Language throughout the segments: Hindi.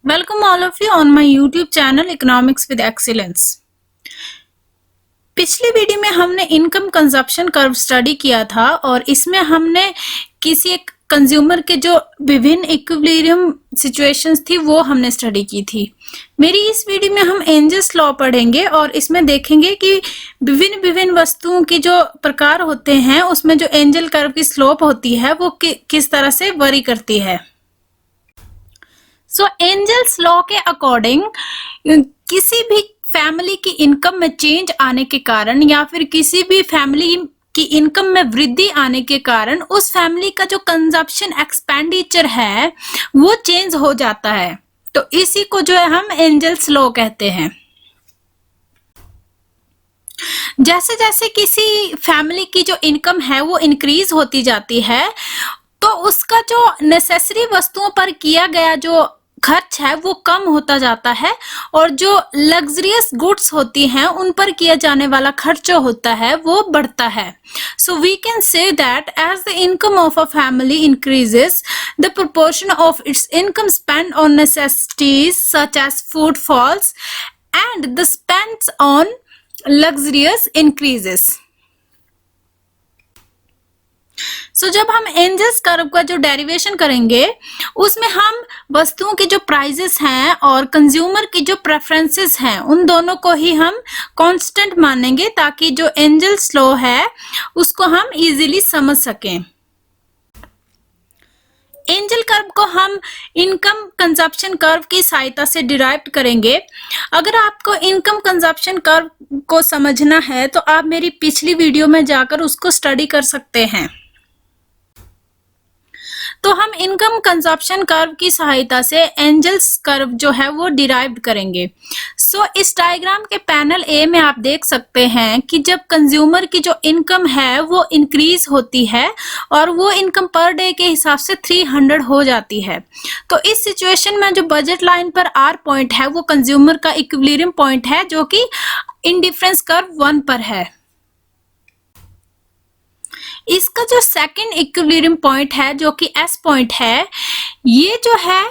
Welcome all of you on my YouTube channel Economics with Excellence। पिछली वीडियो में हमने इनकम कंजप्शन कर्व स्टडी किया था और इसमें हमने किसी एक कंज्यूमर के जो विभिन्न इक्विलिब्रियम सिचुएशंस थी वो हमने स्टडी की थी। मेरी इस वीडियो में हम एंजल्स लॉ पढ़ेंगे और इसमें देखेंगे कि विभिन्न वस्तुओं के जो प्रकार होते हैं उसमें जो एंजल कर्व की स्लोप होती है वो किस तरह से वरी करती है। सो एंजल्स लॉ के अकॉर्डिंग किसी भी फैमिली की इनकम में चेंज आने के कारण या फिर किसी भी फैमिली की इनकम में वृद्धि आने के कारण उस फैमिली का जो कंजप्शन एक्सपेंडिचर है वो चेंज हो जाता है। तो इसी को जो है हम एंजल्स लॉ कहते हैं। जैसे जैसे किसी फैमिली की जो इनकम है वो इंक्रीज होती जाती है तो उसका जो नेसेसरी वस्तुओं पर किया गया जो खर्च है वो कम होता जाता है और जो लग्जरियस गुड्स होती हैं उन पर किया जाने वाला खर्च जो होता है वो बढ़ता है। So we can say that as the income of a family increases the proportion of its income spend on necessities such as food falls and the spends on luxurious increases. So जब हम एंजल्स कर्व का जो डेरिवेशन करेंगे उसमें हम वस्तुओं के जो प्राइजेस हैं और कंज्यूमर की जो प्रेफरेंसेस हैं उन दोनों को ही हम कांस्टेंट मानेंगे ताकि जो एंजल्स लॉ है उसको हम इजीली समझ सकें। एंजल कर्व को हम इनकम कंजप्शन कर्व की सहायता से डिराइव करेंगे। अगर आपको इनकम कंजप्शन कर्व को समझना है तो आप मेरी पिछली वीडियो में जाकर उसको स्टडी कर सकते हैं। तो हम इनकम कंजप्शन कर्व की सहायता से एंजल्स कर्व जो है वो डिराइव करेंगे। सो इस डायग्राम के पैनल ए में आप देख सकते हैं कि जब कंज्यूमर की जो इनकम है वो इंक्रीज होती है और वो इनकम पर डे के हिसाब से 300 हो जाती है तो इस सिचुएशन में जो बजट लाइन पर आर पॉइंट है वो कंज्यूमर का इक्विलिब्रियम पॉइंट है जो कि इंडिफरेंस कर्व 1 पर है। इसका जो सेकंड इक्विलिब्रियम पॉइंट है जो कि एस पॉइंट है, ये जो है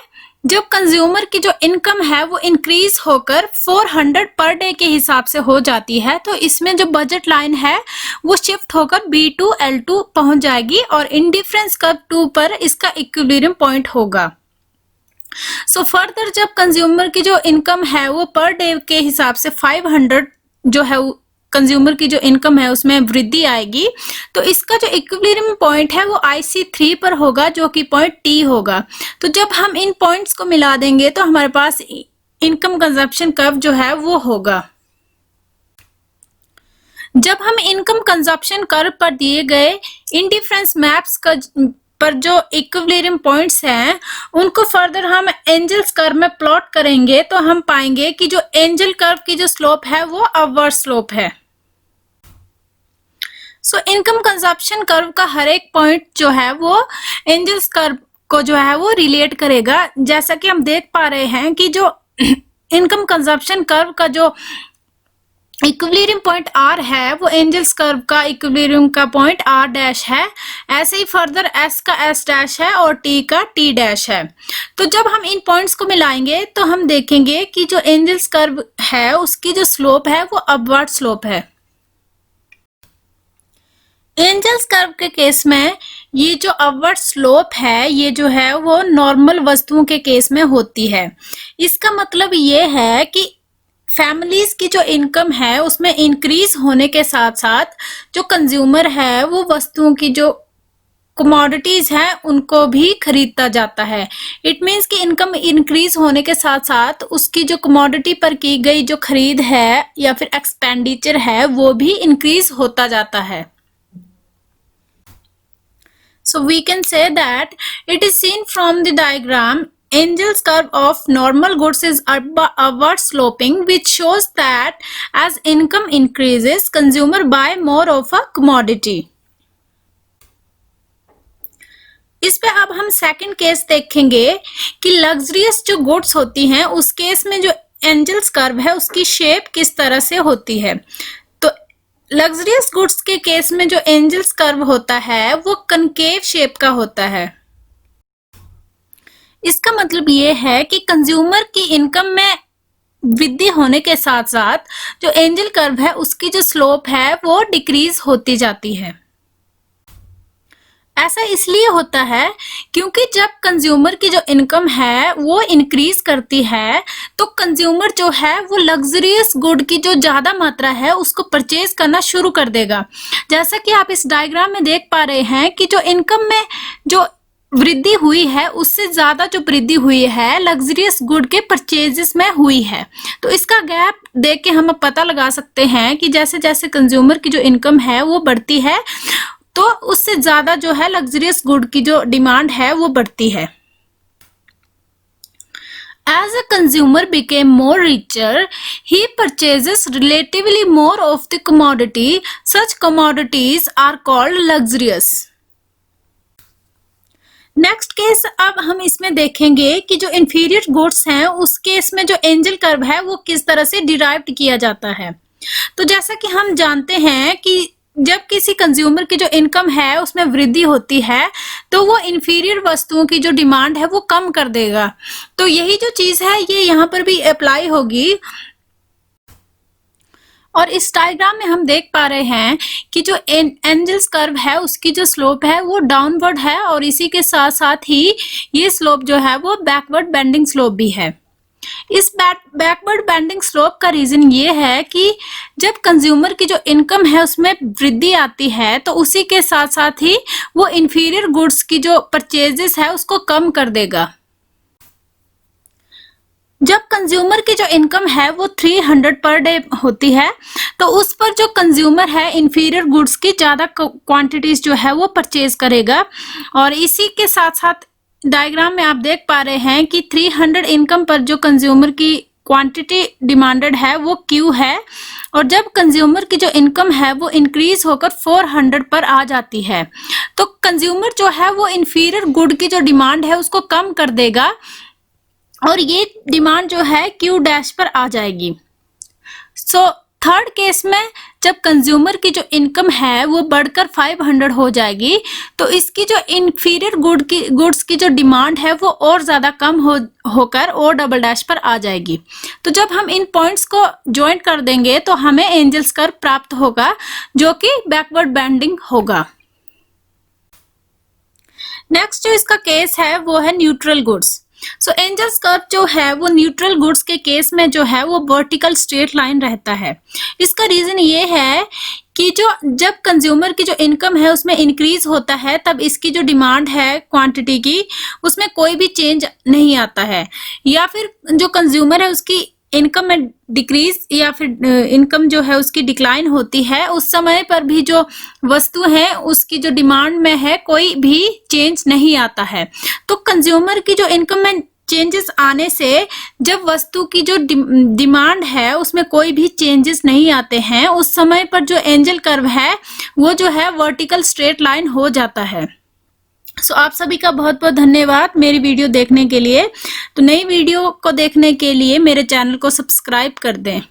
जब कंज्यूमर की जो इनकम है वो इंक्रीज होकर 400 पर डे के हिसाब से हो जाती है तो इसमें जो बजट लाइन है वो शिफ्ट होकर B2 L2 पहुंच जाएगी और इंडिफरेंस कर्व 2 पर इसका इक्विलिब्रियम पॉइंट होगा। सो फर्दर जब कंज्यूमर की जो इनकम है वो पर डे के हिसाब से 500 जो है कंज्यूमर की जो इनकम है उसमें वृद्धि आएगी तो इसका जो इक्विलिब्रियम पॉइंट है वो IC3 पर होगा जो कि पॉइंट T होगा। तो जब हम इन पॉइंट्स को मिला देंगे तो हमारे पास इनकम कंजप्शन कर्व जो है वो होगा। जब हम इनकम कंजप्शन कर्व पर दिए गए इंडिफरेंस मैप्स का पर जो इक्विलिब्रियम पॉइंट्स हैं उनको फर्दर हम एंजल्स कर्व में प्लॉट करेंगे तो हम पाएंगे कि जो एंजल कर्व की जो स्लोप है वो अपवर्ड स्लोप है। सो इनकम कंजप्शन कर्व का हर एक पॉइंट जो है वो एंजल्स कर्व को जो है वो रिलेट करेगा। जैसा कि हम देख पा रहे हैं कि जो इनकम कंजप्शन कर्व का जो इक्विलिब्रियम पॉइंट आर है वो एंजल्स कर्व का इक्विलिब्रियम का पॉइंट आर डैश है। ऐसे ही फर्दर एस का एस डैश है और टी का टी डैश है। तो जब हम इन पॉइंट्स को मिलाएंगे तो हम देखेंगे कि जो एंजल्स कर्व है उसकी जो स्लोप है वो अपवर्ड स्लोप है। एंजल्स कर्व के केस में ये जो अपवर्ड स्लोप है ये जो है वो नॉर्मल वस्तुओं के केस में होती है। इसका मतलब ये है कि फैमिलीज की जो इनकम है उसमें इंक्रीज होने के साथ साथ जो कंज्यूमर है वो वस्तुओं की जो कमोडिटीज है उनको भी खरीदता जाता है। इट मीन्स कि इनकम इंक्रीज होने के साथ साथ उसकी जो कमोडिटी पर की गई जो खरीद है या फिर एक्सपेंडिचर है वो भी इंक्रीज होता जाता है। So we can say that it is seen from the diagram Angel's curve of normal goods is upward sloping which shows that as income increases consumer buy more of a commodity। इस पे अब हम सेकंड केस देखेंगे कि लग्जरियस जो गुड्स होती हैं उस केस में जो एंजल्स कर्व है उसकी शेप किस तरह से होती है। लग्जरियस गुड्स के केस में जो एंजल्स कर्व होता है वो कनकेव शेप का होता है। इसका मतलब ये है कि कंज्यूमर की इनकम में वृद्धि होने के साथ साथ जो एंजल कर्व है उसकी जो स्लोप है वो डिक्रीज होती जाती है। ऐसा इसलिए होता है क्योंकि जब कंज्यूमर की जो इनकम है वो इंक्रीज करती है तो कंज्यूमर जो है वो लग्जरियस गुड की जो ज्यादा मात्रा है उसको परचेज करना शुरू कर देगा। जैसा कि आप इस डायग्राम में देख पा रहे हैं कि जो इनकम में जो वृद्धि हुई है उससे ज्यादा जो वृद्धि हुई है लग्जरियस गुड के परचेजेस में हुई है। तो इसका गैप देख के हम पता लगा सकते हैं कि जैसे जैसे कंज्यूमर की जो इनकम है वो बढ़ती है तो उससे ज्यादा जो है लग्जरियस गुड की जो डिमांड है वो बढ़ती है। As a consumer became more richer, he purchases relatively more of the commodity. Such commodities are called luxurious. Next case अब हम इसमें देखेंगे कि जो इंफीरियर गुड्स हैं उस केस में जो एंजल कर्व है वो किस तरह से डिराइव्ड किया जाता है। तो जैसा कि हम जानते हैं कि जब किसी कंज्यूमर की जो इनकम है उसमें वृद्धि होती है तो वो इंफीरियर वस्तुओं की जो डिमांड है वो कम कर देगा। तो यही जो चीज है ये यहाँ पर भी अप्लाई होगी। और इस डायग्राम में हम देख पा रहे हैं कि जो एंजल्स कर्व है उसकी जो स्लोप है वो डाउनवर्ड है और इसी के साथ साथ ही ये स्लोप जो है वो बैकवर्ड बेंडिंग स्लोप भी है। इस बैकवर्ड बेंडिंग स्लोप का रीजन ये है कि जब कंज्यूमर की जो इनकम है उसमें वृद्धि आती है तो उसी के साथ साथ ही वो इंफीरियर गुड्स की जो परचेजेस है उसको कम कर देगा। जब कंज्यूमर की जो इनकम है वो 300 पर डे होती है तो उस पर जो कंज्यूमर है इंफीरियर गुड्स की ज्यादा क्वांटिटीज जो है वो परचेज करेगा। और इसी के साथ साथ डायग्राम में आप देख पा रहे हैं कि 300 इनकम पर जो कंज्यूमर की क्वांटिटी डिमांडेड है वो क्यू है और जब कंज्यूमर की जो इनकम है वो इंक्रीज होकर 400 पर आ जाती है तो कंज्यूमर जो है वो इंफीरियर गुड की जो डिमांड है उसको कम कर देगा और ये डिमांड जो है क्यू डैश पर आ जाएगी। सो थर्ड केस में जब कंज्यूमर की जो इनकम है वो बढ़कर 500 हो जाएगी तो इसकी जो इंफीरियर गुड्स की जो डिमांड है वो और ज्यादा कम होकर ओ डबल डैश पर आ जाएगी। तो जब हम इन पॉइंट्स को ज्वाइन कर देंगे तो हमें एंजल्स कर्व प्राप्त होगा जो कि बैकवर्ड बेंडिंग होगा। नेक्स्ट जो इसका केस है वो है न्यूट्रल गुड्स। सो एंजल्स कर्व जो है वो न्यूट्रल गुड्स के केस में जो है वो वर्टिकल स्ट्रेट लाइन रहता है। इसका रीजन ये है कि जब कंज्यूमर की जो इनकम है उसमें इंक्रीज होता है तब इसकी जो डिमांड है क्वांटिटी की उसमें कोई भी चेंज नहीं आता है या फिर जो कंज्यूमर है उसकी इनकम में डिक्रीज या फिर इनकम जो है उसकी डिक्लाइन होती है उस समय पर भी जो वस्तु है उसकी जो डिमांड में है कोई भी चेंज नहीं आता है। तो कंज्यूमर की जो इनकम में चेंजेस आने से जब वस्तु की जो डिमांड है उसमें कोई भी चेंजेस नहीं आते हैं उस समय पर जो एंजल कर्व है वो जो है वर्टिकल स्ट्रेट लाइन हो जाता है। सो आप सभी का बहुत बहुत धन्यवाद मेरी वीडियो देखने के लिए। तो नई वीडियो को देखने के लिए मेरे चैनल को सब्सक्राइब कर दें।